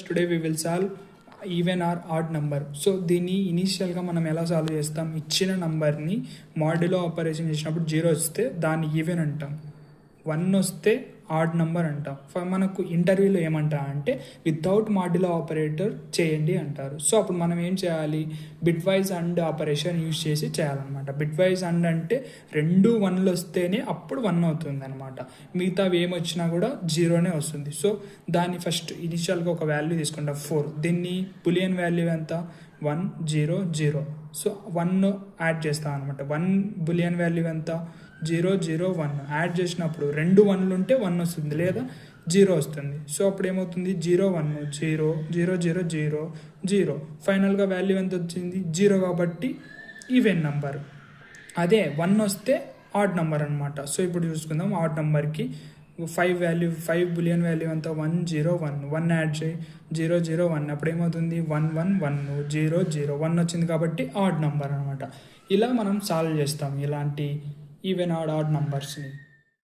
Today we will solve even or odd number. So దీన్ని ఇనీషియల్గా మనం ఎలా సాల్వ్ చేస్తాం? ఇచ్చిన నంబర్ని మాడ్యులో ఆపరేషన్ చేసినప్పుడు 0 వస్తే దాన్ని ఈవెన్ అంటాం, 1 వస్తే ఆడ్ నెంబర్ అంటాం. మనకు ఇంటర్వ్యూలో ఏమంటా అంటే వితౌట్ మాడ్యులో ఆపరేటర్ చేయండి అంటారు. సో అప్పుడు మనం ఏం చేయాలి? Bit wise and operation use చేసి చేయాలన్నమాట. బిట్ వైజ్ అండ్ అంటే 2 1లు వస్తేనే అప్పుడు 1 అవుతుంది అనమాట. మిగతావి ఏమొచ్చినా కూడా 0నే వస్తుంది. సో దాన్ని ఫస్ట్ ఇనిషియల్గా ఒక వాల్యూ తీసుకుంటాం 4. దీన్ని బులియన్ వాల్యూ ఎంత? 1 0 0. సో 1 యాడ్ చేస్తాం అనమాట. 1 బులియన్ వాల్యూ ఎంత? 0 0 1. యాడ్ చేసినప్పుడు 2 1లు ఉంటే 1 వస్తుంది, లేదా 0 వస్తుంది. సో అప్పుడు ఏమవుతుంది? 0 1 0 0 0 0 0. ఫైనల్గా వాల్యూ ఎంత వచ్చింది? 0 కాబట్టి ఈవెన్ నెంబర్. అదే 1 వస్తే ఆడ్ నెంబర్ అనమాట. సో ఇప్పుడు చూసుకుందాం ఆడ్ నెంబర్కి 5 బులియన్ వాల్యూ ఎంత? 1 0 1. 1 యాడ్ చేయి, 0 0 1. అప్పుడు ఏమవుతుంది? 1 1 1 0 0 1 వచ్చింది కాబట్టి ఆడ్ నెంబర్ అనమాట. ఇలా మనం సాల్వ్ చేస్తాం ఇలాంటి ఈవెన్ ఆడ్ నంబర్స్ని.